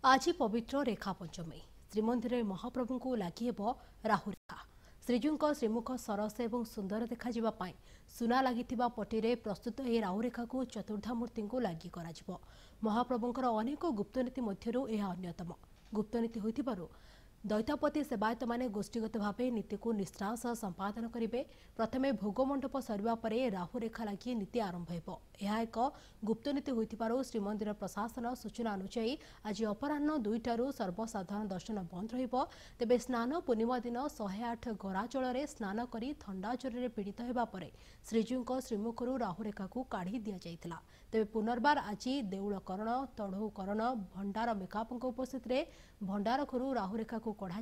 आज पवित्र रेखा पंचमी श्रीमंदिर महाप्रभु को लगी राहु रेखा श्रीजू श्रीमुख सरस और सुंदर देखा सुना लगी पटी प्रस्तुत यह राहु रेखा को चतुर्धामूर्ति को लगी महाप्रभुंर अनेक गुप्तनीति मध्य यह अन्यतम गुप्तनीति होइथिबारु दैतापति सेवायत माने गोष्ठीगत भाव नीति को निष्ठा सह संपादन करेंगे। प्रथमे भोगमंडप सरवा परे राहु रेखा लगी नीति आरंभ हो। यह एक गुप्तनीति होइथिबारु श्रीमंदिर प्रशासन सूचना अनुसार आज अपराह्न 2टारू सर्वसाधारण दर्शन बंद रहिबो। तेबे स्नान पूर्णिमा दिन 108 गरा जल स्नान करी थंडा ज्वर पीड़ित होगा परे श्रीजीव श्रीमुखरू राहु रेखा को काढ़ी दि जाइथिला। तेबे पुनर्बार आज देउलकरण तढ़ौकरण भंडार मेकापंक उपस्थित भंडारखरू राहु रेखा को कढ़ा।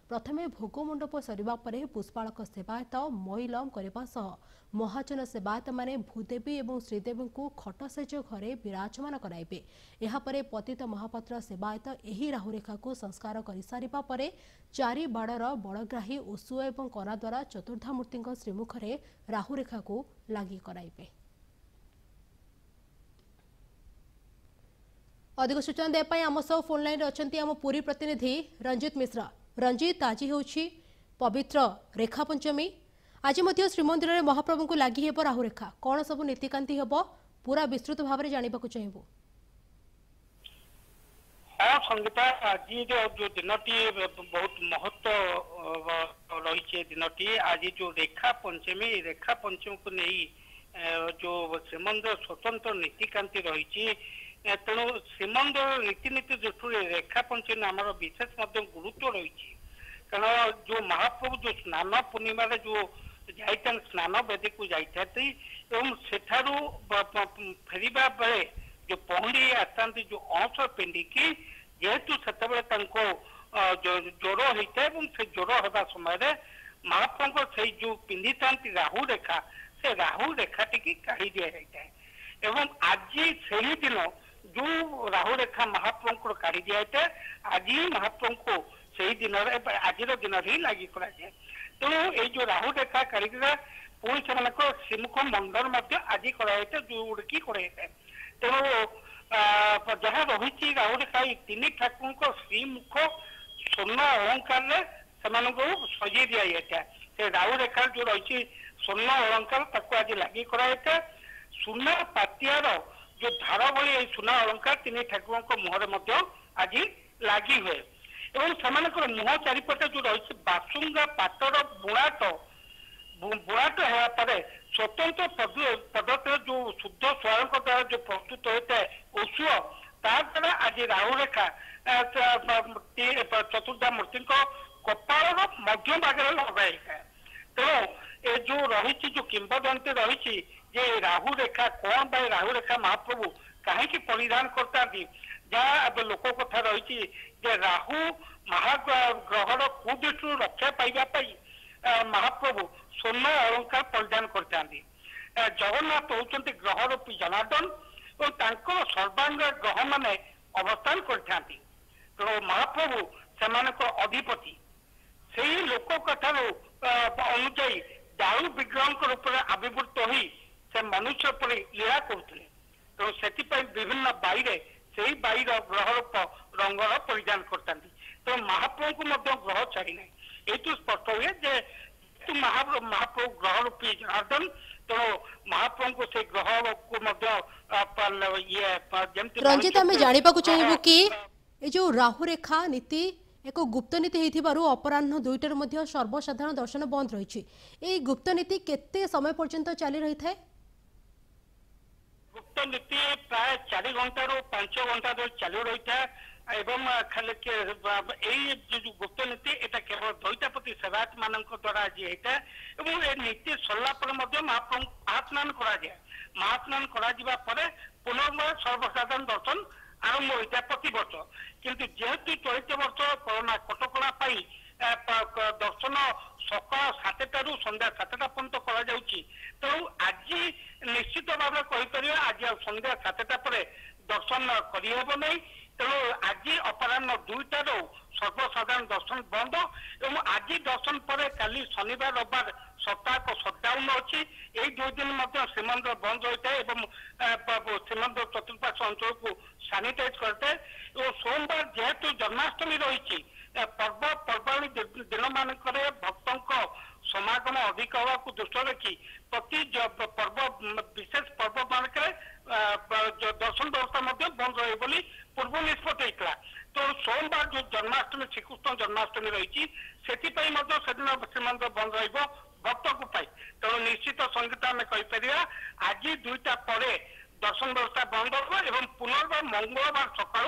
प्रथमे भोगमंडप सरवा परे पुष्पालक सेवायत मईलम करने सह महाजन सेवायत माने भूदेवी और श्रीदेवी को खटसेज घरे विराजमान कराइबे। यापर पतित महापात्र सेवायत यही राहु रेखा को संस्कार कर सारिबा परे चारि बाड़र बड़ग्राही ओसु और कना द्वारा चतुर्धामूर्ति श्रीमुखरे राहु रेखा को लगी कराइबे। अधिक सूचना देवाई आम सह फोन लाइन अच्छा आम पुरी प्रतिनिधि रंजित मिश्रा। रंजित, आज हूँ पवित्र रेखा पंचमी, आज श्रीमंदिर में महाप्रभु को लगी हे राहु रेखा, कौन सब नीतिकांति हम पूरा विस्तृत भाव में जानवा चाहबू? हाँ संगीता, आज जो दिनटी बहुत महत्व रही दिनटी आज जो रेखा पंचमी को नहीं जो श्रीमंदिर स्वतंत्र नीतिकांति रही तेणु श्रीमंदिर रीतिनीति दृष्टि रेखा पंचमी आम विशेष गुरुत्व रही कारण जो महाप्रभु जो स्नान पूर्णिमा जो जाता स्नान बेदी को जाता सेठारू फेरवा बेले जो पहुड़ी आसता जो अंश पिंधिकी जेहेतु से ज्वर होता है से ज्वर होगा समय महाप्रभु से जो पिंधि था राहु रेखा से राहु रेखा टी काढ़ी दि जाए एवं आज से ही दिन जो राहु रेखा महाप्रभु को काढ़ी दि जाए आज ही महाप्रभु को से दिन आज दिन ही लगी कराए। तेणु ये जो राहु रेखा काढ़ी पुणी से श्रीमुख मंडल आज कराए जो कि कराए। तेणु जहाँ रही राहु रेखा तीन ठाकुर श्रीमुख स्वर्ण अलंकार से सजे दि जाए से राहु रेखा जो रही स्वर्ण अलंकार आज लगी कराए। सुना पातियार जो धार भाई सुना अलंकार तीन ठाकुर मुहर आज लगी हुए और मुह चारिपटे जो रही बासुंगा पाटर बुणाट है स्वतंत्र पद्धति जो शुद्ध स्वयं द्वारा जो प्रस्तुत होता है ओसु द्वारा आज राहु रेखा चतुर्धा मूर्ति कपाल मध्य भागे लगाई है। तेणु ये जो रही जो किंवदंती रही राहु रेखा कौन भाई राहु रेखा महाप्रभु कहीं परिधान करता जहाँ लोक कथा रही राहु महाग्रहर कुदृष्टि रक्षा पाइबापी महाप्रभु स्वर्ण अलंकार परिधान करते। जगन्नाथ होती ग्रह रूपी जनार्दन और सर्वांग ग्रह माने अवस्थान करते। तो महाप्रभु से अधिपति से ही लोक कथा अनुजाई दारू विग्रह रूप में आविर्भूत हो से मनुष्य पर लीला करते। तो से विभिन्न बाईरे से ही बाईर ग्रह रूप रंगर परिधान करते। तो महाप्रभु को ग्रह छाड़ी ना ये तो स्पष्ट हुए महाप्रभु ग्रह रूपी जनार्दन तो महाप्रभु को से ग्रह को ये रंजित आम जानवा चाहबू कि ये जो राहु रेखा नीति एक गुप्त नीति अपराह्न 2टारू सर्वसाधारण दर्शन बंद रही गुप्त नीति केते समय पर्यंत चली रही है? गुप्त नीति प्राय 4 घंटा रू 5 घंटा चालू रही है एवं खाली जो गुप्त नीति एटा केवल दैतापति सेवायत मान द्वारा आज होता है और ये नीति सरला महाप्रभु महास्नान महास्नान कर पुनर्बार सर्वसाधारण दर्शन आरंभ होता है प्रति वर्ष किंतु जेहेतु चलित वर्ष कोरोना कटकणा दर्शन सकाल 7टारू संध्या 7टा पर्यंत तेणु आज निश्चित भाव कहीपर आज संध्या 7टा पर दर्शन करहब नहीं। तेणु आज अपराह्न 2टारू सर्वसाधारण दर्शन बंद और आज दर्शन पर काली शनिवार रविवार सप्ताह को सटडाउन अच्छी यही 2 दिन श्रीमंदिर बंद होता है श्रीमंदिर चतुर्पार्श्व अंचल को सानिटाइज करते हैं और सोमवार जन्माष्टमी रही पर्व पर्वाणी दिन मानक भक्तों समागम अधिक हवा को दृष्टि रखी प्रति पर्व विशेष पर्व मानक दर्शन व्यवस्था बंद रही पूर्व निष्पत्ति होता तो सोमवार जो जन्माष्टमी श्रीकृष्ण जन्माष्टमी रही से श्रीमंदिर बंद भक्त को पाई तेणु निश्चित संगीत आम कहीपर आज 2टा पर दर्शन व्यवस्था बंद हो पुनर्वार मंगलवार सका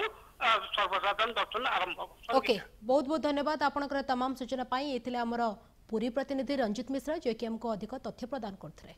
सर्वसाधारण दर्शन आरंभ हो। ओके बहुत बहुत धन्यवाद आपनकर तमाम सूचना पाई एथिले हमर पूरी प्रतिनिधि रंजित मिश्रा जे कि हमको अधिक तथ्य प्रदान करथले।